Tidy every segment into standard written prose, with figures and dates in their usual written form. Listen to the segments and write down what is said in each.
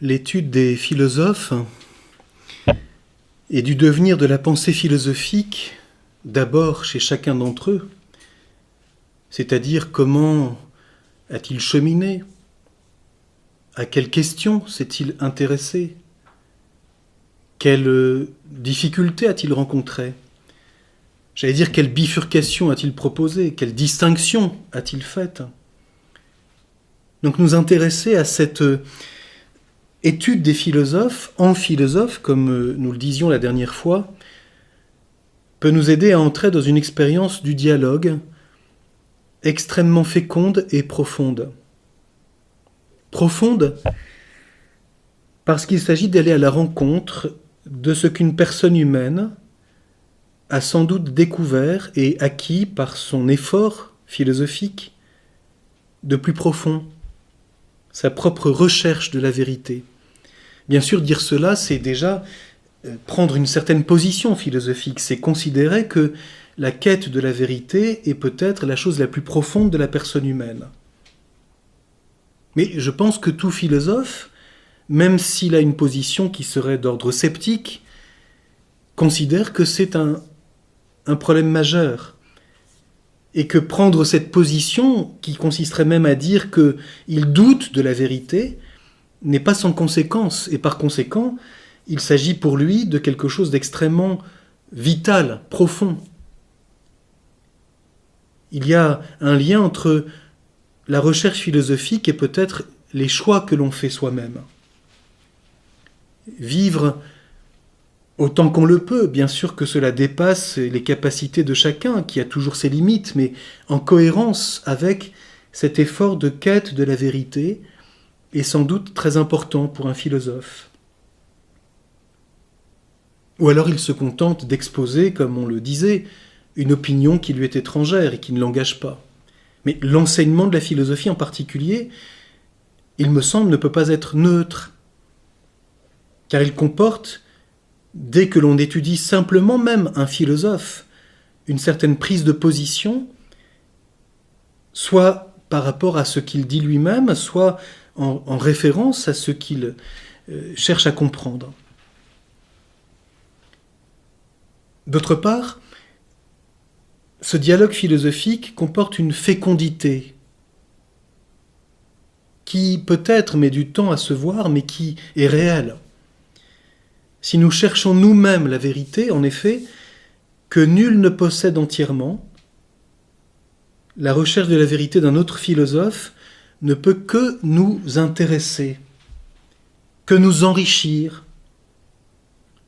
L'étude des philosophes et du devenir de la pensée philosophique, d'abord chez chacun d'entre eux, c'est-à-dire comment a-t-il cheminé, à quelles questions s'est-il intéressé, quelles difficultés a-t-il rencontrées, j'allais dire quelle bifurcation a-t-il proposé, quelle distinction a-t-il faite. Donc nous intéresser à cette étude des philosophes, en philosophe, comme nous le disions la dernière fois, peut nous aider à entrer dans une expérience du dialogue extrêmement féconde et profonde. Profonde parce qu'il s'agit d'aller à la rencontre de ce qu'une personne humaine a sans doute découvert et acquis par son effort philosophique de plus profond, sa propre recherche de la vérité. Bien sûr, dire cela, c'est déjà prendre une certaine position philosophique, c'est considérer que la quête de la vérité est peut-être la chose la plus profonde de la personne humaine. Mais je pense que tout philosophe, même s'il a une position qui serait d'ordre sceptique, considère que c'est un problème majeur. Et que prendre cette position, qui consisterait même à dire qu'il doute de la vérité, n'est pas sans conséquence. Et par conséquent, il s'agit pour lui de quelque chose d'extrêmement vital, profond. Il y a un lien entre la recherche philosophique et peut-être les choix que l'on fait soi-même. Vivre autant qu'on le peut, bien sûr que cela dépasse les capacités de chacun, qui a toujours ses limites, mais en cohérence avec cet effort de quête de la vérité, est sans doute très important pour un philosophe. Ou alors il se contente d'exposer, comme on le disait, une opinion qui lui est étrangère et qui ne l'engage pas. Mais l'enseignement de la philosophie en particulier, il me semble, ne peut pas être neutre, car il comporte, dès que l'on étudie simplement même un philosophe, une certaine prise de position, soit par rapport à ce qu'il dit lui-même, soit en référence à ce qu'il cherche à comprendre. D'autre part, ce dialogue philosophique comporte une fécondité qui peut-être met du temps à se voir, mais qui est réelle. Si nous cherchons nous-mêmes la vérité, en effet, que nul ne possède entièrement, la recherche de la vérité d'un autre philosophe ne peut que nous intéresser, que nous enrichir,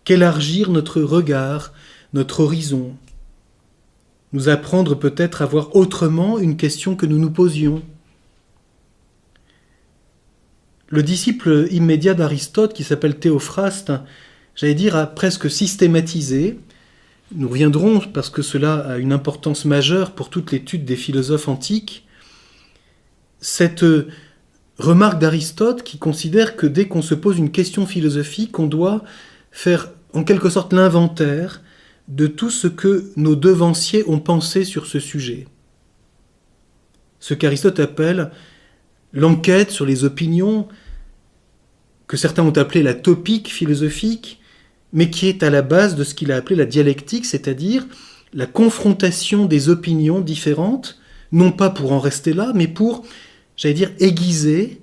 qu'élargir notre regard, notre horizon, nous apprendre peut-être à voir autrement une question que nous nous posions. Le disciple immédiat d'Aristote, qui s'appelle Théophraste, j'allais dire, a presque systématisé, nous reviendrons parce que cela a une importance majeure pour toute l'étude des philosophes antiques, cette remarque d'Aristote qui considère que dès qu'on se pose une question philosophique, on doit faire en quelque sorte l'inventaire de tout ce que nos devanciers ont pensé sur ce sujet. Ce qu'Aristote appelle l'enquête sur les opinions, que certains ont appelé la topique philosophique, mais qui est à la base de ce qu'il a appelé la dialectique, c'est-à-dire la confrontation des opinions différentes, non pas pour en rester là, mais pour, j'allais dire, aiguiser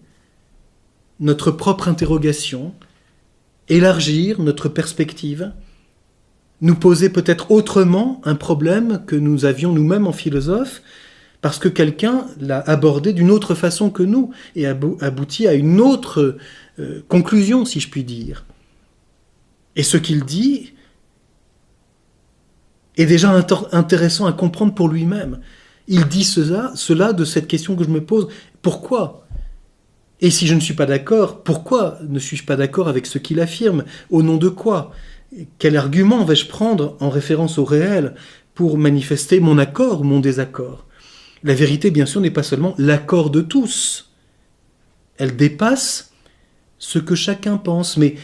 notre propre interrogation, élargir notre perspective, nous poser peut-être autrement un problème que nous avions nous-mêmes en philosophe, parce que quelqu'un l'a abordé d'une autre façon que nous, et abouti à une autre conclusion, si je puis dire. Et ce qu'il dit est déjà intéressant à comprendre pour lui-même. Il dit cela de cette question que je me pose. Pourquoi ? Et si je ne suis pas d'accord, pourquoi ne suis-je pas d'accord avec ce qu'il affirme ? Au nom de quoi ? Quel argument vais-je prendre en référence au réel pour manifester mon accord ou mon désaccord ? La vérité, bien sûr, n'est pas seulement l'accord de tous. Elle dépasse ce que chacun pense, mais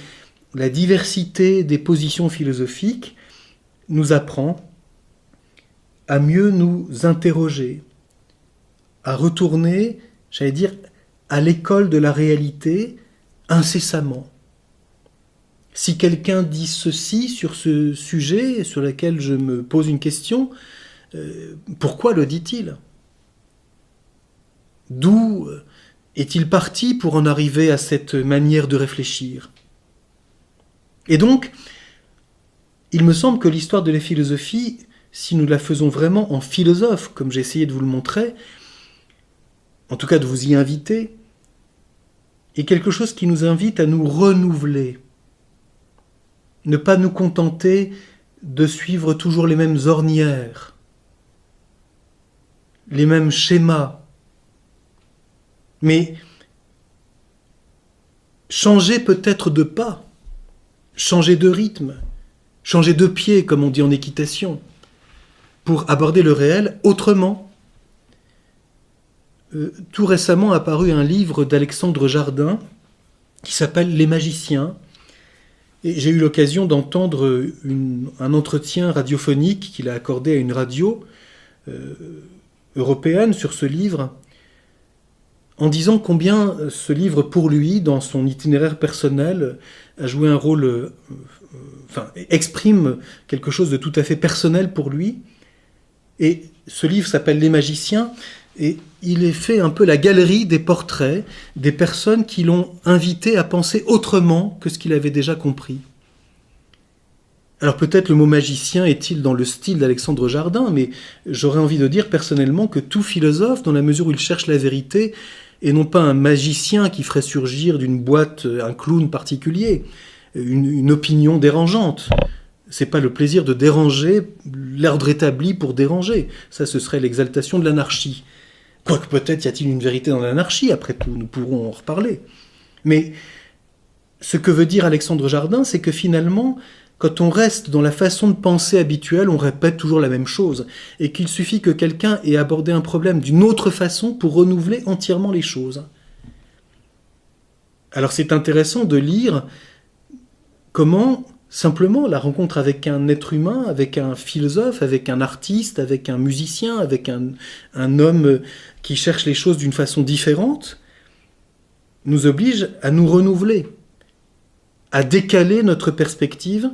la diversité des positions philosophiques nous apprend à mieux nous interroger, à retourner, j'allais dire, à l'école de la réalité incessamment. Si quelqu'un dit ceci sur ce sujet sur lequel je me pose une question, pourquoi le dit-il? D'où est-il parti pour en arriver à cette manière de réfléchir? Et donc, il me semble que l'histoire de la philosophie, si nous la faisons vraiment en philosophe, comme j'ai essayé de vous le montrer, en tout cas de vous y inviter, est quelque chose qui nous invite à nous renouveler. Ne pas nous contenter de suivre toujours les mêmes ornières, les mêmes schémas, mais changer peut-être de pas, changer de rythme, changer de pied, comme on dit en équitation, pour aborder le réel autrement. Tout récemment a paru un livre d'Alexandre Jardin qui s'appelle « Les magiciens ». Et j'ai eu l'occasion d'entendre un entretien radiophonique qu'il a accordé à une radio européenne sur ce livre, en disant combien ce livre, pour lui, dans son itinéraire personnel, a joué un rôle, exprime quelque chose de tout à fait personnel pour lui. Et ce livre s'appelle « Les magiciens », et il est fait un peu la galerie des portraits des personnes qui l'ont invité à penser autrement que ce qu'il avait déjà compris. Alors peut-être le mot magicien est-il dans le style d'Alexandre Jardin, mais j'aurais envie de dire personnellement que tout philosophe, dans la mesure où il cherche la vérité, et non pas un magicien qui ferait surgir d'une boîte un clown particulier, une opinion dérangeante. C'est pas le plaisir de déranger l'ordre établi pour déranger. Ça, ce serait l'exaltation de l'anarchie. Quoique peut-être y a-t-il une vérité dans l'anarchie, après tout, nous pourrons en reparler. Mais ce que veut dire Alexandre Jardin, c'est que finalement, quand on reste dans la façon de penser habituelle, on répète toujours la même chose, et qu'il suffit que quelqu'un ait abordé un problème d'une autre façon pour renouveler entièrement les choses. Alors c'est intéressant de lire comment, simplement, la rencontre avec un être humain, avec un philosophe, avec un artiste, avec un musicien, avec un homme qui cherche les choses d'une façon différente, nous oblige à nous renouveler, à décaler notre perspective,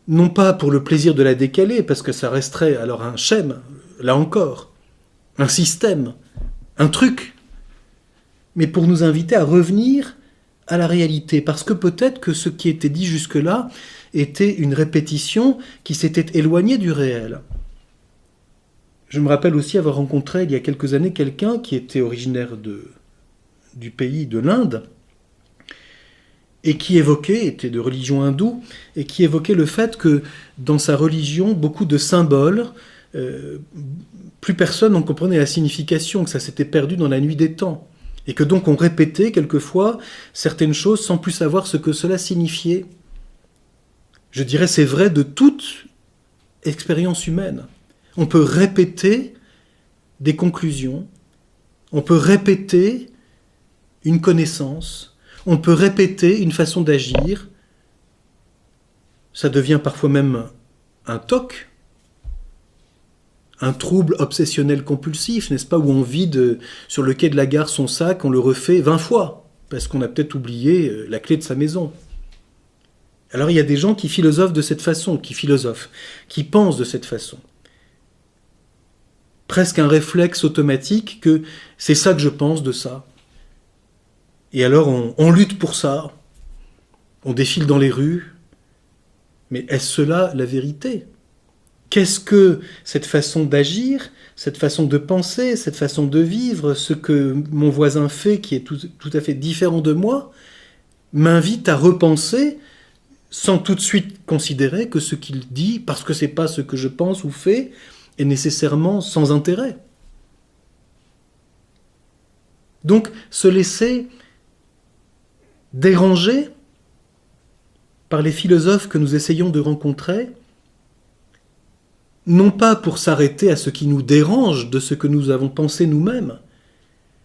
non pas pour le plaisir de la décaler, parce que ça resterait alors un schème, là encore, un système, un truc, mais pour nous inviter à revenir à la réalité, parce que peut-être que ce qui était dit jusque-là était une répétition qui s'était éloignée du réel. Je me rappelle aussi avoir rencontré il y a quelques années quelqu'un qui était originaire du pays de l'Inde, et qui était de religion hindoue, et qui évoquait le fait que dans sa religion, beaucoup de symboles, plus personne n'en comprenait la signification, que ça s'était perdu dans la nuit des temps, et que donc on répétait quelquefois certaines choses sans plus savoir ce que cela signifiait. Je dirais c'est vrai de toute expérience humaine. On peut répéter des conclusions, on peut répéter une connaissance, on peut répéter une façon d'agir. Ça devient parfois même un TOC, un trouble obsessionnel compulsif, n'est-ce pas, où on vide sur le quai de la gare son sac, on le refait 20 fois, parce qu'on a peut-être oublié la clé de sa maison. Alors il y a des gens qui philosophent de cette façon, qui pensent de cette façon. Presque un réflexe automatique que c'est ça que je pense de ça. Et alors on lutte pour ça, on défile dans les rues, mais est-ce cela la vérité ? Qu'est-ce que cette façon d'agir, cette façon de penser, cette façon de vivre, ce que mon voisin fait qui est tout à fait différent de moi, m'invite à repenser sans tout de suite considérer que ce qu'il dit, parce que c'est pas ce que je pense ou fais, est nécessairement sans intérêt. Donc, se laisser déranger par les philosophes que nous essayons de rencontrer, non pas pour s'arrêter à ce qui nous dérange de ce que nous avons pensé nous-mêmes,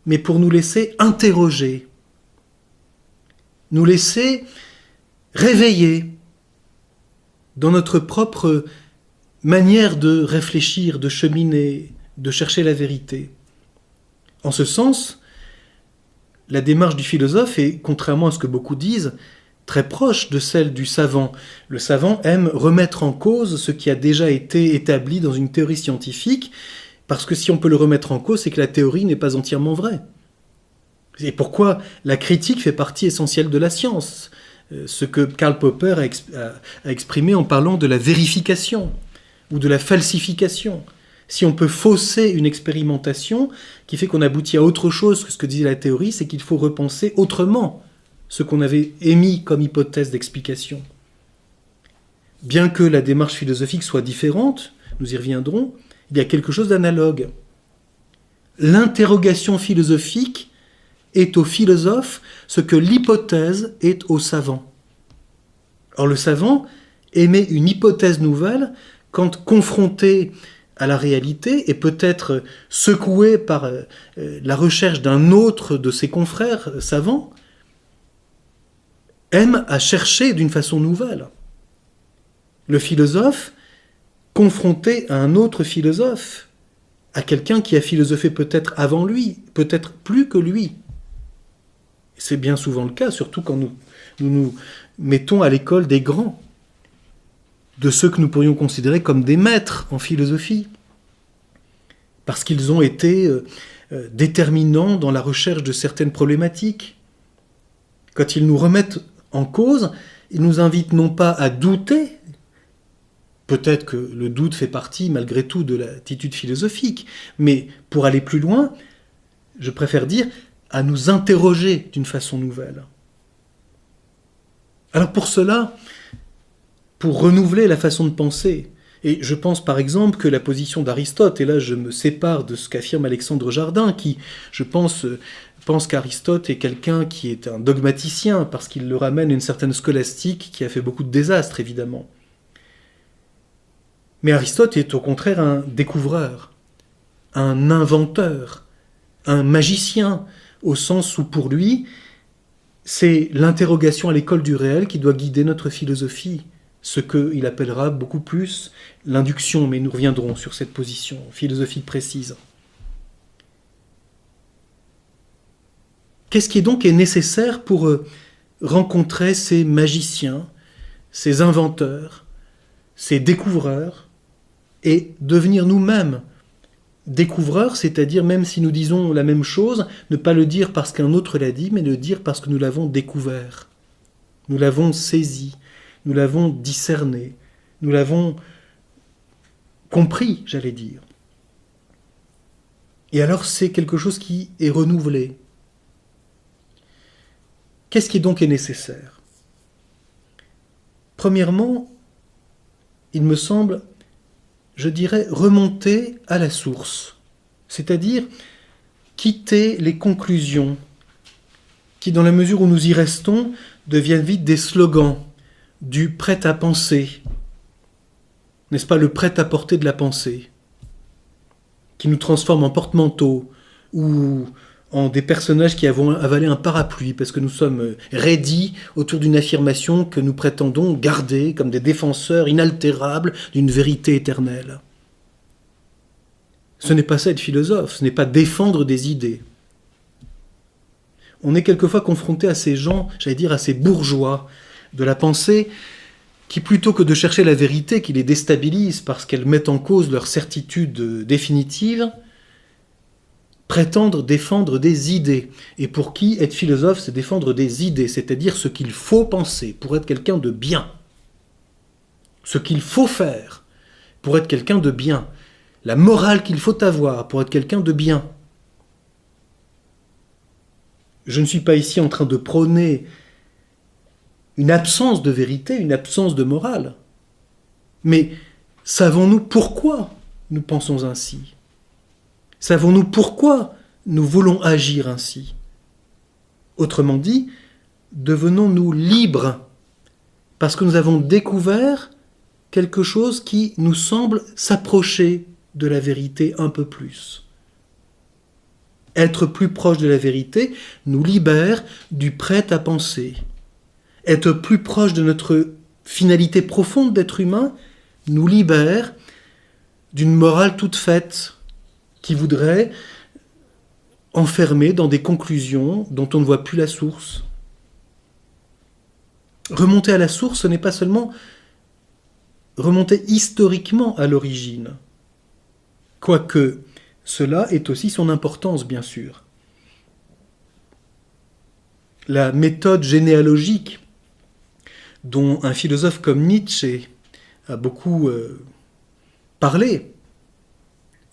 mais pour nous laisser interroger, nous laisser réveiller dans notre propre manière de réfléchir, de cheminer, de chercher la vérité. En ce sens, la démarche du philosophe est, contrairement à ce que beaucoup disent, très proche de celle du savant. Le savant aime remettre en cause ce qui a déjà été établi dans une théorie scientifique, parce que si on peut le remettre en cause, c'est que la théorie n'est pas entièrement vraie. Et pourquoi la critique fait partie essentielle de la science, ce que Karl Popper a exprimé en parlant de la vérification ou de la falsification. Si on peut fausser une expérimentation qui fait qu'on aboutit à autre chose que ce que disait la théorie, c'est qu'il faut repenser autrement ce qu'on avait émis comme hypothèse d'explication. Bien que la démarche philosophique soit différente, nous y reviendrons, il y a quelque chose d'analogue. L'interrogation philosophique est au philosophe ce que l'hypothèse est au savant. Or le savant émet une hypothèse nouvelle quand confronté à la réalité et peut-être secoué par la recherche d'un autre de ses confrères savants, aime à chercher d'une façon nouvelle. Le philosophe, confronté à un autre philosophe, à quelqu'un qui a philosophé peut-être avant lui, peut-être plus que lui. C'est bien souvent le cas, surtout quand nous mettons à l'école des grands, de ceux que nous pourrions considérer comme des maîtres en philosophie, parce qu'ils ont été déterminants dans la recherche de certaines problématiques. Quand ils nous remettent en cause, ils nous invitent non pas à douter, peut-être que le doute fait partie malgré tout de l'attitude philosophique, mais pour aller plus loin, je préfère dire à nous interroger d'une façon nouvelle. Alors pour cela, pour renouveler la façon de penser, et je pense par exemple que la position d'Aristote, et là je me sépare de ce qu'affirme Alexandre Jardin, qui, je pense qu'Aristote est quelqu'un qui est un dogmaticien, parce qu'il le ramène à une certaine scolastique qui a fait beaucoup de désastres, évidemment. Mais Aristote est au contraire un découvreur, un inventeur, un magicien, au sens où pour lui, c'est l'interrogation à l'école du réel qui doit guider notre philosophie, ce qu'il appellera beaucoup plus l'induction, mais nous reviendrons sur cette position philosophique précise. Qu'est-ce qui donc est nécessaire pour rencontrer ces magiciens, ces inventeurs, ces découvreurs, et devenir nous-mêmes découvreurs, c'est-à-dire même si nous disons la même chose, ne pas le dire parce qu'un autre l'a dit, mais le dire parce que nous l'avons découvert, nous l'avons saisi, nous l'avons discerné, nous l'avons compris, j'allais dire. Et alors c'est quelque chose qui est renouvelé. Qu'est-ce qui donc est nécessaire ? Premièrement, il me semble, je dirais, remonter à la source, c'est-à-dire quitter les conclusions qui, dans la mesure où nous y restons, deviennent vite des slogans, du prêt-à-penser, n'est-ce pas, le prêt-à-porter de la pensée, qui nous transforme en porte-manteau ou en des personnages qui avons avalé un parapluie parce que nous sommes raidis autour d'une affirmation que nous prétendons garder comme des défenseurs inaltérables d'une vérité éternelle. Ce n'est pas ça être philosophe, ce n'est pas défendre des idées. On est quelquefois confronté à ces gens, j'allais dire à ces bourgeois de la pensée, qui plutôt que de chercher la vérité qui les déstabilise parce qu'elles mettent en cause leur certitude définitive, prétendent défendre des idées. Et pour qui être philosophe, c'est défendre des idées, c'est-à-dire ce qu'il faut penser pour être quelqu'un de bien. Ce qu'il faut faire pour être quelqu'un de bien. La morale qu'il faut avoir pour être quelqu'un de bien. Je ne suis pas ici en train de prôner une absence de vérité, une absence de morale. Mais savons-nous pourquoi nous pensons ainsi ? Savons-nous pourquoi nous voulons agir ainsi ? Autrement dit, devenons-nous libres parce que nous avons découvert quelque chose qui nous semble s'approcher de la vérité un peu plus. Être plus proche de la vérité nous libère du prêt-à-penser. Être plus proche de notre finalité profonde d'être humain nous libère d'une morale toute faite qui voudrait enfermé dans des conclusions dont on ne voit plus la source. Remonter à la source, ce n'est pas seulement remonter historiquement à l'origine, quoique cela ait aussi son importance, bien sûr. La méthode généalogique dont un philosophe comme Nietzsche a beaucoup parlé,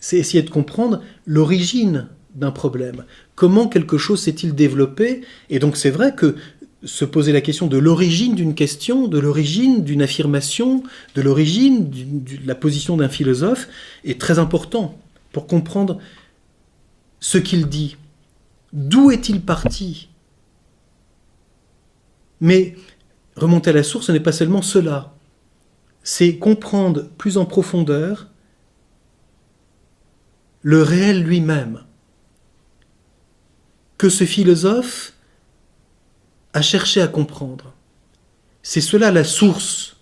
c'est essayer de comprendre l'origine d'un problème. Comment quelque chose s'est-il développé? Et donc c'est vrai que se poser la question de l'origine d'une question, de l'origine d'une affirmation, de l'origine de la position d'un philosophe est très important pour comprendre ce qu'il dit. D'où est-il parti? Mais remonter à la source, ce n'est pas seulement cela. C'est comprendre plus en profondeur le réel lui-même, que ce philosophe a cherché à comprendre. C'est cela la source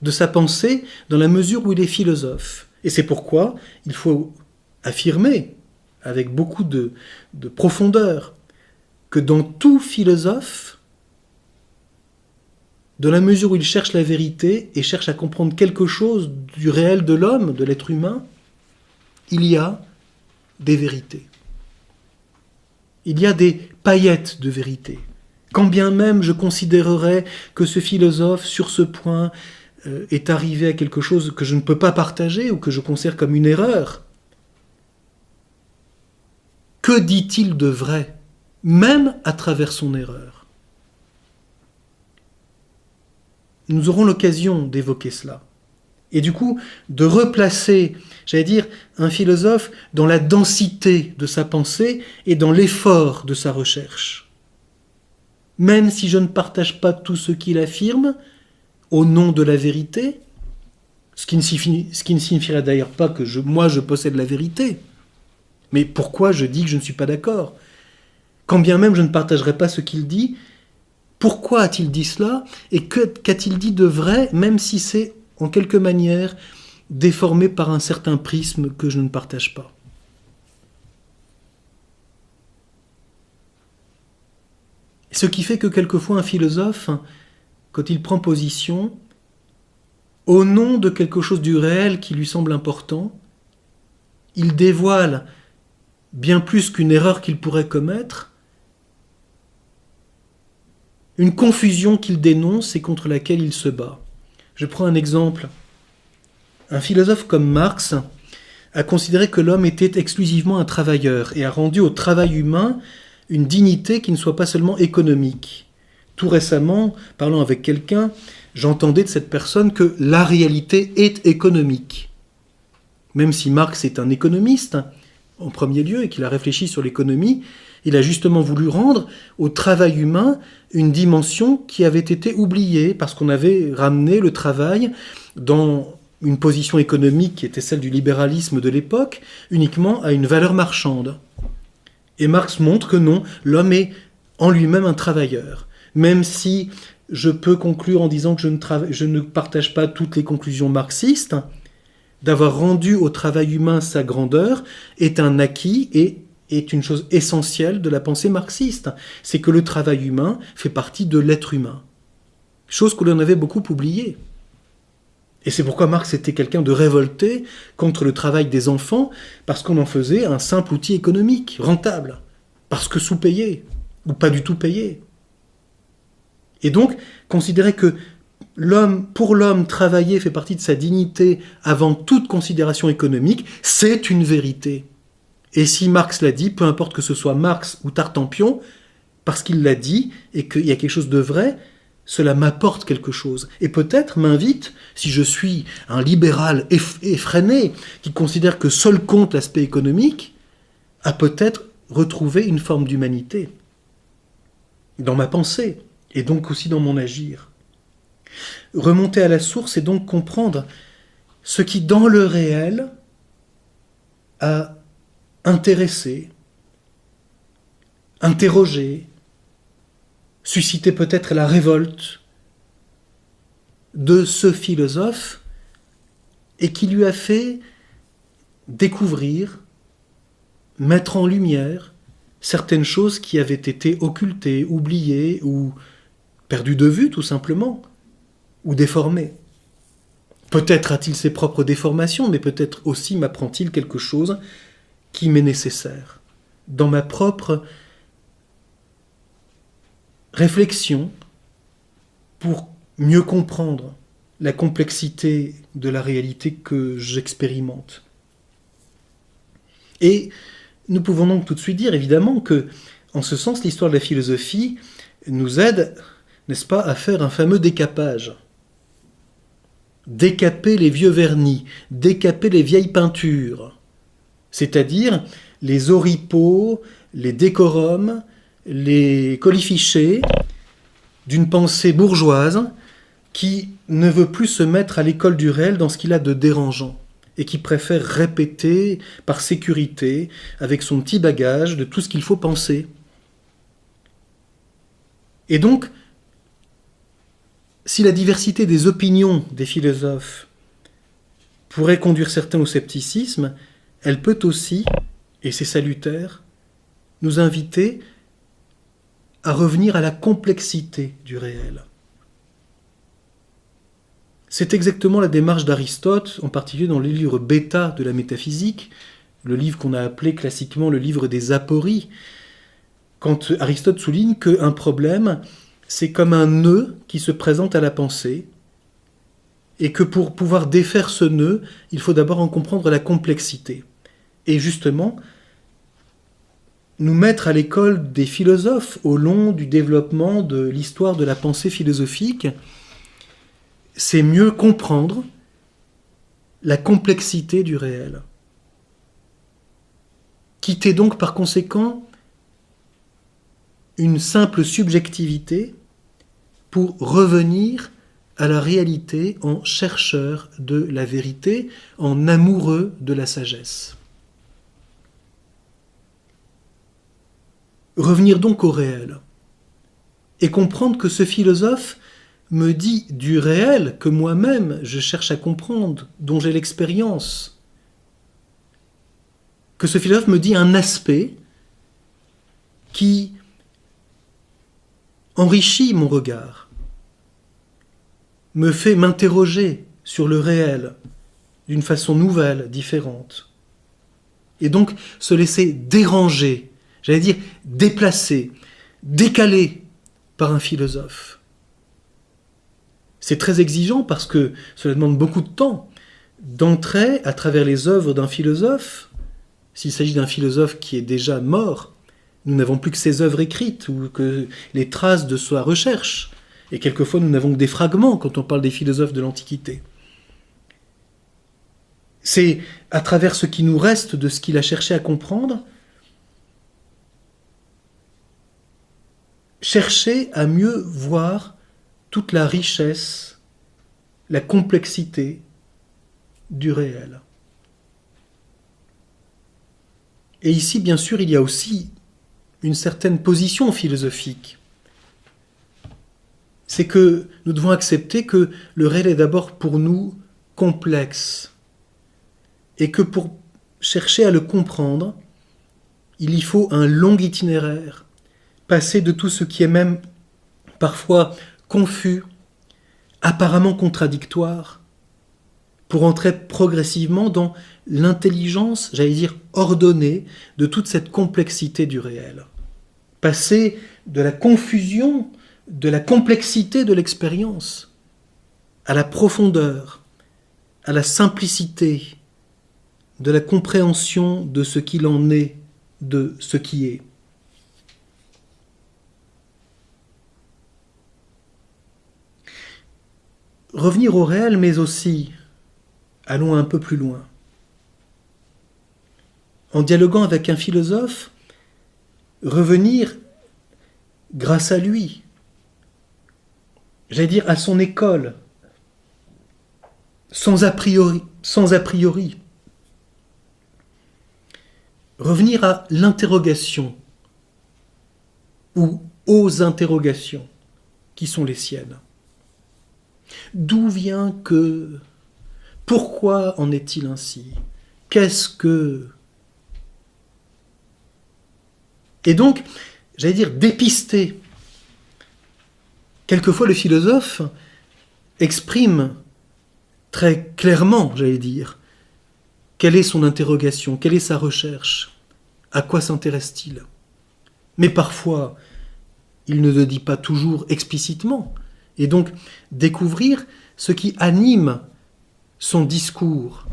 de sa pensée dans la mesure où il est philosophe. Et c'est pourquoi il faut affirmer avec beaucoup de profondeur que dans tout philosophe, dans la mesure où il cherche la vérité et cherche à comprendre quelque chose du réel de l'homme, de l'être humain, il y a des vérités. Il y a des paillettes de vérité. Quand bien même je considérerais que ce philosophe, sur ce point, est arrivé à quelque chose que je ne peux pas partager ou que je considère comme une erreur, que dit-il de vrai, même à travers son erreur? Nous aurons l'occasion d'évoquer cela. Et du coup, de replacer, j'allais dire, un philosophe dans la densité de sa pensée et dans l'effort de sa recherche. Même si je ne partage pas tout ce qu'il affirme, au nom de la vérité, ce qui ne signifierait d'ailleurs pas que moi je possède la vérité. Mais pourquoi je dis que je ne suis pas d'accord? Quand bien même je ne partagerai pas ce qu'il dit, pourquoi a-t-il dit cela? Et qu'a-t-il dit de vrai, même si c'est en quelque manière déformé par un certain prisme que je ne partage pas? Ce qui fait que quelquefois un philosophe, quand il prend position, au nom de quelque chose du réel qui lui semble important, il dévoile, bien plus qu'une erreur qu'il pourrait commettre, une confusion qu'il dénonce et contre laquelle il se bat. Je prends un exemple. Un philosophe comme Marx a considéré que l'homme était exclusivement un travailleur et a rendu au travail humain une dignité qui ne soit pas seulement économique. Tout récemment, parlant avec quelqu'un, j'entendais de cette personne que la réalité est économique. Même si Marx est un économiste, en premier lieu, et qu'il a réfléchi sur l'économie, il a justement voulu rendre au travail humain une dimension qui avait été oubliée, parce qu'on avait ramené le travail dans une position économique qui était celle du libéralisme de l'époque, uniquement à une valeur marchande. Et Marx montre que non, l'homme est en lui-même un travailleur. Même si je peux conclure en disant que je ne partage pas toutes les conclusions marxistes, d'avoir rendu au travail humain sa grandeur est un acquis et est une chose essentielle de la pensée marxiste. C'est que le travail humain fait partie de l'être humain. Chose que l'on avait beaucoup oubliée. Et c'est pourquoi Marx était quelqu'un de révolté contre le travail des enfants, parce qu'on en faisait un simple outil économique, rentable, parce que sous-payé, ou pas du tout payé. Et donc, considérer que pour l'homme, travailler fait partie de sa dignité avant toute considération économique, c'est une vérité. Et si Marx l'a dit, peu importe que ce soit Marx ou Tartampion, parce qu'il l'a dit et qu'il y a quelque chose de vrai, cela m'apporte quelque chose. Et peut-être m'invite, si je suis un libéral effréné, qui considère que seul compte l'aspect économique, à peut-être retrouver une forme d'humanité dans ma pensée, et donc aussi dans mon agir. Remonter à la source et donc comprendre ce qui, dans le réel, a intéressé, interrogé, suscité peut-être la révolte de ce philosophe et qui lui a fait découvrir, mettre en lumière certaines choses qui avaient été occultées, oubliées ou perdues de vue tout simplement, ou déformées. Peut-être a-t-il ses propres déformations, mais peut-être aussi m'apprend-il quelque chose qui m'est nécessaire. Dans ma propre réflexion, pour mieux comprendre la complexité de la réalité que j'expérimente. Et nous pouvons donc tout de suite dire, évidemment, que, en ce sens, l'histoire de la philosophie nous aide, n'est-ce pas, à faire un fameux décapage. Décaper les vieux vernis, décaper les vieilles peintures, c'est-à-dire les oripeaux, les décorums, les colifichets d'une pensée bourgeoise qui ne veut plus se mettre à l'école du réel dans ce qu'il a de dérangeant et qui préfère répéter par sécurité, avec son petit bagage, de tout ce qu'il faut penser. Et donc, si la diversité des opinions des philosophes pourrait conduire certains au scepticisme, elle peut aussi, et c'est salutaire, nous inviter à revenir à la complexité du réel. C'est exactement la démarche d'Aristote, en particulier dans le livre Bêta de la métaphysique, le livre qu'on a appelé classiquement le livre des apories, quand Aristote souligne qu'un problème, c'est comme un nœud qui se présente à la pensée, et que pour pouvoir défaire ce nœud, il faut d'abord en comprendre la complexité. Et justement, nous mettre à l'école des philosophes au long du développement de l'histoire de la pensée philosophique, c'est mieux comprendre la complexité du réel. Quitter donc par conséquent une simple subjectivité pour revenir à la réalité en chercheur de la vérité, en amoureux de la sagesse. Revenir donc au réel et comprendre que ce philosophe me dit du réel que moi-même je cherche à comprendre, dont j'ai l'expérience. Que ce philosophe me dit un aspect qui enrichit mon regard, me fait m'interroger sur le réel d'une façon nouvelle, différente. Et donc se laisser déranger, j'allais dire déplacer, décaler par un philosophe. C'est très exigeant parce que cela demande beaucoup de temps d'entrer à travers les œuvres d'un philosophe. S'il s'agit d'un philosophe qui est déjà mort, nous n'avons plus que ses œuvres écrites ou que les traces de sa recherche. Et quelquefois, nous n'avons que des fragments quand on parle des philosophes de l'Antiquité. C'est à travers ce qui nous reste de ce qu'il a cherché à comprendre, chercher à mieux voir toute la richesse, la complexité du réel. Et ici, bien sûr, il y a aussi une certaine position philosophique. C'est que nous devons accepter que le réel est d'abord pour nous complexe et que pour chercher à le comprendre, il y faut un long itinéraire, passer de tout ce qui est même parfois confus, apparemment contradictoire, pour entrer progressivement dans l'intelligence, j'allais dire ordonnée, de toute cette complexité du réel. Passer de la confusion, de la complexité de l'expérience, à la profondeur, à la simplicité, de la compréhension de ce qu'il en est, de ce qui est. Revenir au réel, mais aussi, allons un peu plus loin. En dialoguant avec un philosophe, revenir, grâce à lui, j'allais dire à son école, sans a priori. Revenir à l'interrogation ou aux interrogations qui sont les siennes. D'où vient que? Pourquoi en est-il ainsi? Qu'est-ce que? Et donc, j'allais dire, dépister. Quelquefois, le philosophe exprime très clairement, j'allais dire, quelle est son interrogation, quelle est sa recherche, à quoi s'intéresse-t-il. Mais parfois, il ne le dit pas toujours explicitement. Et donc, découvrir ce qui anime son discours,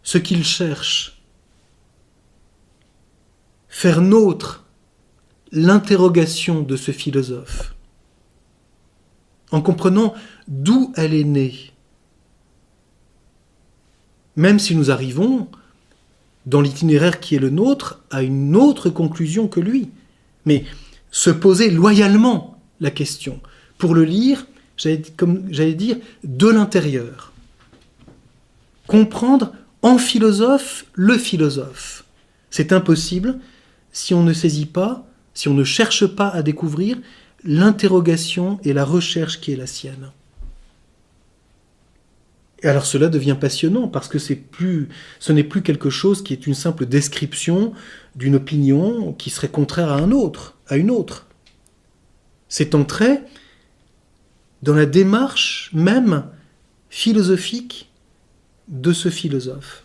ce qu'il cherche, faire nôtre l'interrogation de ce philosophe, en comprenant d'où elle est née. Même si nous arrivons, dans l'itinéraire qui est le nôtre, à une autre conclusion que lui. Mais se poser loyalement la question, pour le lire, j'allais dire, de l'intérieur. Comprendre en philosophe le philosophe. C'est impossible si on ne saisit pas, si on ne cherche pas à découvrir l'interrogation et la recherche qui est la sienne. Et alors cela devient passionnant parce que ce n'est plus quelque chose qui est une simple description d'une opinion qui serait contraire à une autre. C'est entrer dans la démarche même philosophique de ce philosophe.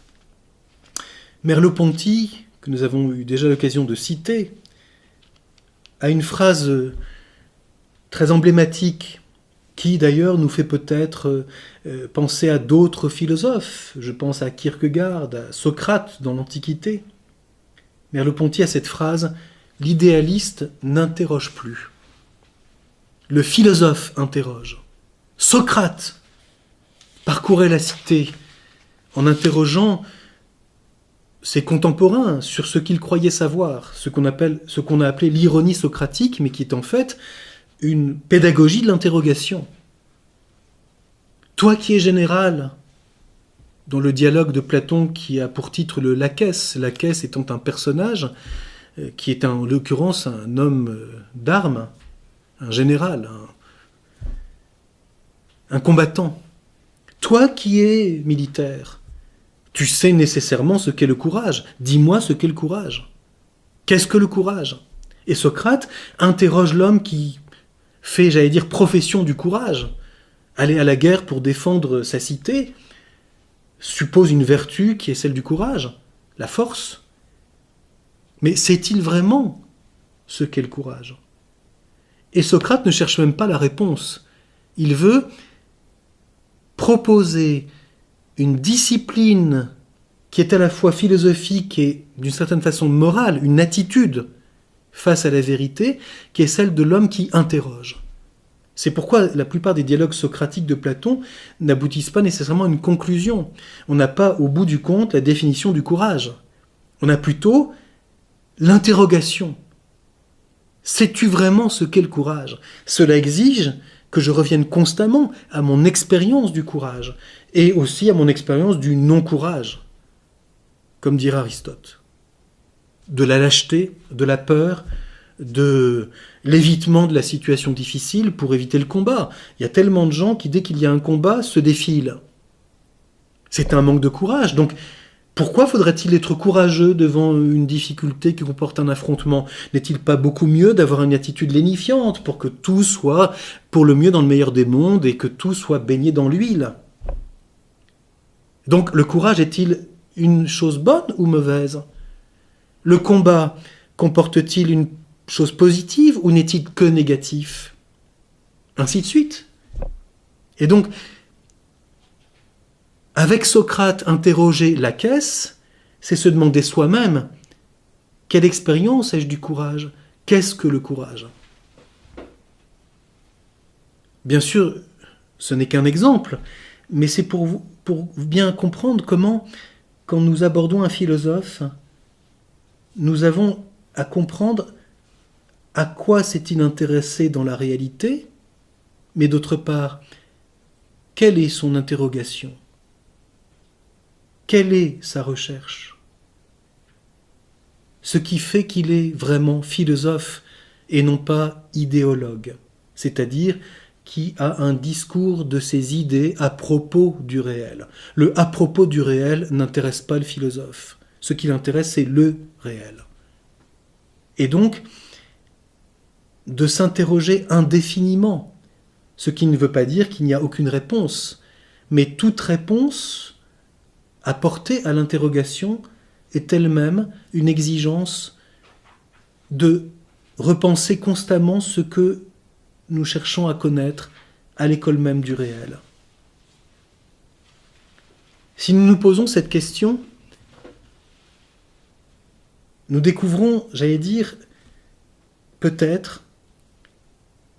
Merleau-Ponty, que nous avons eu déjà l'occasion de citer, a une phrase très emblématique qui d'ailleurs nous fait peut-être penser à d'autres philosophes. Je pense à Kierkegaard, à Socrate dans l'Antiquité. Merleau-Ponty a cette phrase « L'idéaliste n'interroge plus ». Le philosophe interroge. Socrate parcourait la cité en interrogeant ses contemporains sur ce qu'ils croyaient savoir, ce qu'on a appelé l'ironie socratique, mais qui est en fait une pédagogie de l'interrogation. Toi qui es général, dans le dialogue de Platon qui a pour titre le Lacès étant un personnage qui est en l'occurrence un homme d'armes, un général, un combattant. Toi qui es militaire, tu sais nécessairement ce qu'est le courage. Dis-moi ce qu'est le courage. Qu'est-ce que le courage ? Et Socrate interroge l'homme qui fait, j'allais dire, profession du courage. Aller à la guerre pour défendre sa cité suppose une vertu qui est celle du courage, la force. Mais sait-il vraiment ce qu'est le courage ? Et Socrate ne cherche même pas la réponse. Il veut proposer une discipline qui est à la fois philosophique et d'une certaine façon morale, une attitude face à la vérité, qui est celle de l'homme qui interroge. C'est pourquoi la plupart des dialogues socratiques de Platon n'aboutissent pas nécessairement à une conclusion. On n'a pas, au bout du compte, la définition du courage. On a plutôt l'interrogation. Sais-tu vraiment ce qu'est le courage ? Cela exige que je revienne constamment à mon expérience du courage et aussi à mon expérience du non-courage, comme dirait Aristote. De la lâcheté, de la peur, de l'évitement de la situation difficile pour éviter le combat. Il y a tellement de gens qui, dès qu'il y a un combat, se défilent. C'est un manque de courage. Donc, pourquoi faudrait-il être courageux devant une difficulté qui comporte un affrontement ? N'est-il pas beaucoup mieux d'avoir une attitude lénifiante pour que tout soit pour le mieux dans le meilleur des mondes et que tout soit baigné dans l'huile ? Donc, le courage est-il une chose bonne ou mauvaise ? Le combat comporte-t-il une chose positive ou n'est-il que négatif ? Ainsi de suite. Et donc, avec Socrate, interroger Lacès, c'est se demander soi-même quelle expérience ai-je du courage ? Qu'est-ce que le courage ? Bien sûr, ce n'est qu'un exemple, mais c'est pour bien comprendre comment, quand nous abordons un philosophe, nous avons à comprendre à quoi s'est-il intéressé dans la réalité, mais d'autre part, quelle est son interrogation ? Quelle est sa recherche ? Ce qui fait qu'il est vraiment philosophe et non pas idéologue, c'est-à-dire qui a un discours de ses idées à propos du réel. Le à propos du réel n'intéresse pas le philosophe. Ce qui l'intéresse, c'est le réel. Et donc, de s'interroger indéfiniment, ce qui ne veut pas dire qu'il n'y a aucune réponse, mais toute réponse apportée à l'interrogation est elle-même une exigence de repenser constamment ce que nous cherchons à connaître à l'école même du réel. Si nous nous posons cette question, nous découvrons, j'allais dire, peut-être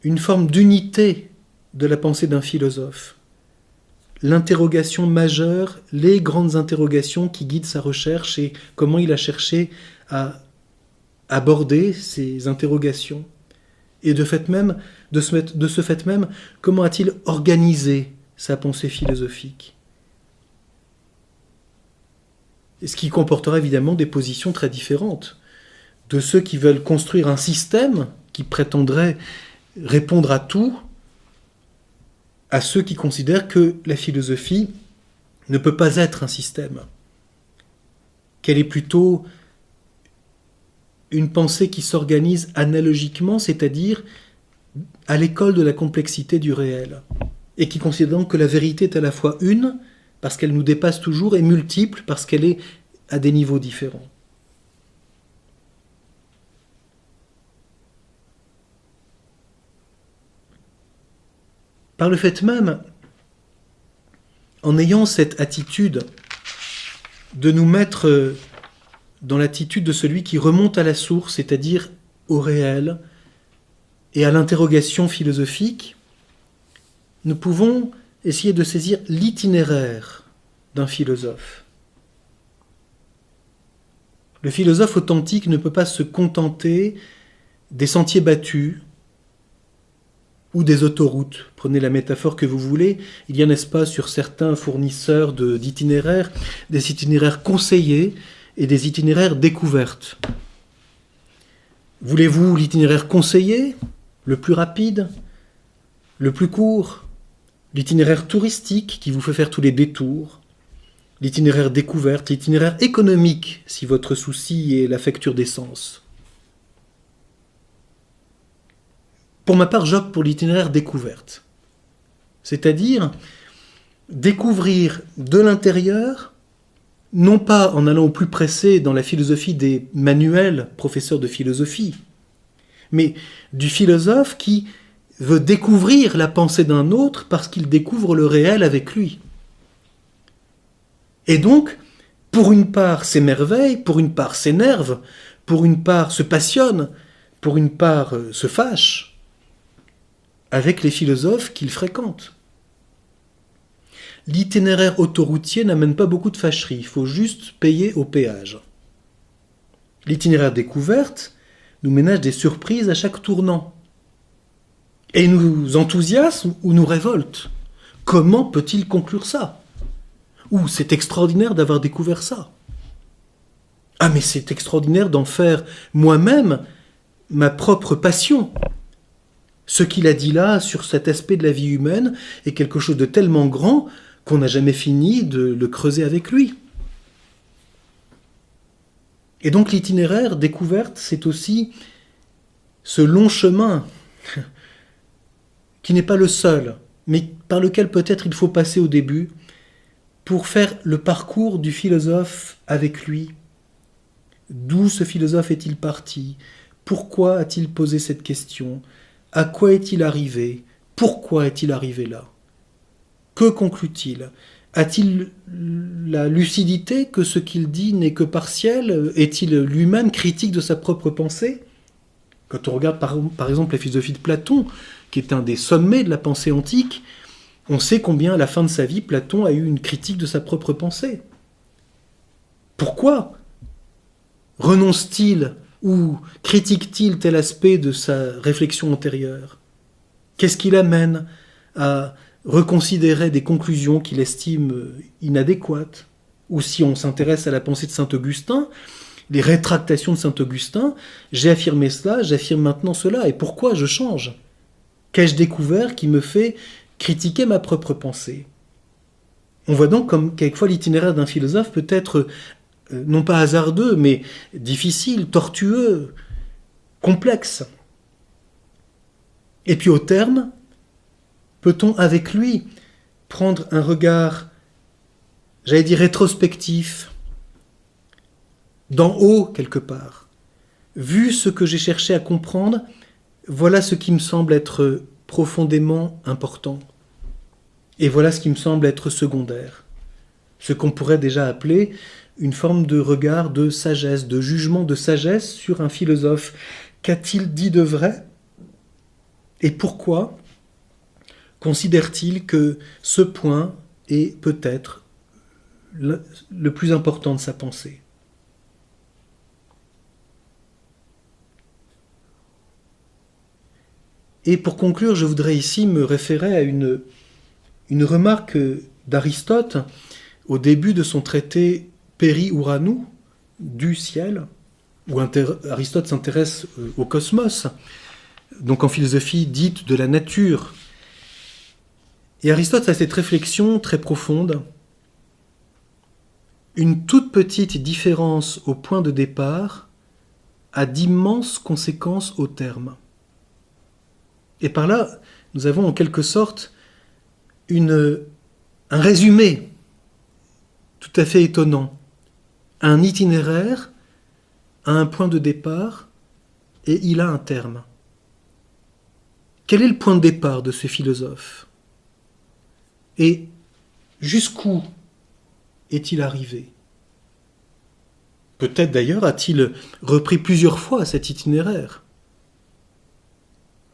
une forme d'unité de la pensée d'un philosophe. L'interrogation majeure, les grandes interrogations qui guident sa recherche et comment il a cherché à aborder ces interrogations. Et de ce fait même, comment a-t-il organisé sa pensée philosophique? Ce qui comportera évidemment des positions très différentes de ceux qui veulent construire un système qui prétendrait répondre à tout, à ceux qui considèrent que la philosophie ne peut pas être un système, qu'elle est plutôt une pensée qui s'organise analogiquement, c'est-à-dire à l'école de la complexité du réel, et qui considère donc que la vérité est à la fois une, parce qu'elle nous dépasse toujours, et multiple, parce qu'elle est à des niveaux différents. Par le fait même, en ayant cette attitude de nous mettre dans l'attitude de celui qui remonte à la source, c'est-à-dire au réel et à l'interrogation philosophique, nous pouvons essayer de saisir l'itinéraire d'un philosophe. Le philosophe authentique ne peut pas se contenter des sentiers battus ou des autoroutes. Prenez la métaphore que vous voulez. Il y a, n'est-ce pas, sur certains fournisseurs d'itinéraires, des itinéraires conseillés et des itinéraires découvertes. Voulez-vous l'itinéraire conseillé, le plus rapide, le plus court, l'itinéraire touristique qui vous fait faire tous les détours, l'itinéraire découverte, l'itinéraire économique si votre souci est la facture d'essence? Pour ma part, j'opte pour l'itinéraire découverte. C'est-à-dire découvrir de l'intérieur, non pas en allant au plus pressé dans la philosophie des manuels professeurs de philosophie, mais du philosophe qui veut découvrir la pensée d'un autre parce qu'il découvre le réel avec lui. Et donc, pour une part s'émerveille, pour une part s'énerve, pour une part se passionne, pour une part se fâche avec les philosophes qu'il fréquente. L'itinéraire autoroutier n'amène pas beaucoup de fâcheries, il faut juste payer au péage. L'itinéraire découverte nous ménage des surprises à chaque tournant. Et nous enthousiasme ou nous révolte. Comment peut-il conclure ça? Ou c'est extraordinaire d'avoir découvert ça. Ah mais c'est extraordinaire d'en faire moi-même ma propre passion. Ce qu'il a dit là sur cet aspect de la vie humaine est quelque chose de tellement grand qu'on n'a jamais fini de le creuser avec lui. Et donc l'itinéraire découverte, c'est aussi ce long chemin qui n'est pas le seul, mais par lequel peut-être il faut passer au début pour faire le parcours du philosophe avec lui. D'où ce philosophe est-il parti? Pourquoi a-t-il posé cette question? À quoi est-il arrivé? Pourquoi est-il arrivé là? Que conclut-il? A-t-il la lucidité que ce qu'il dit n'est que partiel? Est-il lui-même critique de sa propre pensée? Quand on regarde par exemple la philosophie de Platon, qui est un des sommets de la pensée antique, on sait combien à la fin de sa vie, Platon a eu une critique de sa propre pensée. Pourquoi renonce-t-il ou critique-t-il tel aspect de sa réflexion antérieure? Qu'est-ce qui l'amène à reconsidérer des conclusions qu'il estime inadéquates? Ou si on s'intéresse à la pensée de Saint-Augustin, les rétractations de Saint-Augustin, j'ai affirmé cela, j'affirme maintenant cela, et pourquoi je change? Qu'ai-je découvert qui me fait critiquer ma propre pensée? On voit donc comme quelquefois l'itinéraire d'un philosophe peut être non pas hasardeux, mais difficile, tortueux, complexe. Et puis au terme, peut-on avec lui prendre un regard, j'allais dire rétrospectif, d'en haut quelque part. Vu ce que j'ai cherché à comprendre, voilà ce qui me semble être profondément important. Et voilà ce qui me semble être secondaire. Ce qu'on pourrait déjà appeler une forme de regard de sagesse, de jugement de sagesse sur un philosophe. Qu'a-t-il dit de vrai ? Et pourquoi considère-t-il que ce point est peut-être le plus important de sa pensée ? Et pour conclure, je voudrais ici me référer à une remarque d'Aristote au début de son traité Peri-Uranu, du ciel, où Aristote s'intéresse au cosmos, donc en philosophie dite de la nature. Et Aristote a cette réflexion très profonde. Une toute petite différence au point de départ a d'immenses conséquences au terme. Et par là, nous avons en quelque sorte un résumé tout à fait étonnant. Un itinéraire a un point de départ et il a un terme. Quel est le point de départ de ce philosophe ? Et jusqu'où est-il arrivé ? Peut-être d'ailleurs a-t-il repris plusieurs fois cet itinéraire.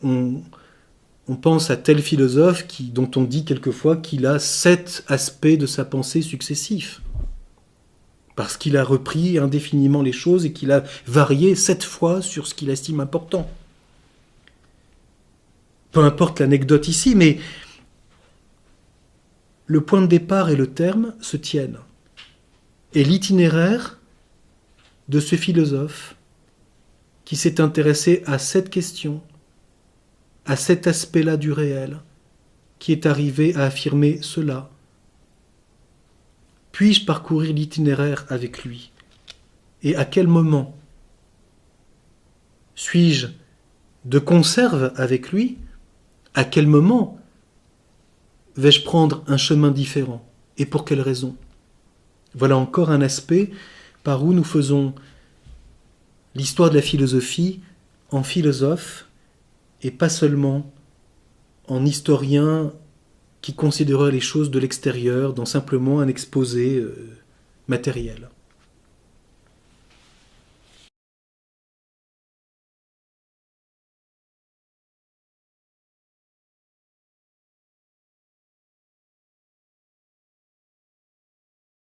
On pense à tel philosophe dont on dit quelquefois qu'il a 7 aspects de sa pensée successifs, parce qu'il a repris indéfiniment les choses et qu'il a varié 7 fois sur ce qu'il estime important. Peu importe l'anecdote ici, mais le point de départ et le terme se tiennent. Et l'itinéraire de ce philosophe qui s'est intéressé à cette question, à cet aspect-là du réel, qui est arrivé à affirmer cela. Puis-je parcourir l'itinéraire avec lui ? Et à quel moment ? Suis-je de conserve avec lui ? À quel moment vais-je prendre un chemin différent ? Et pour quelle raison ? Voilà encore un aspect par où nous faisons l'histoire de la philosophie en philosophe et pas seulement en historien qui considérerait les choses de l'extérieur dans simplement un exposé matériel.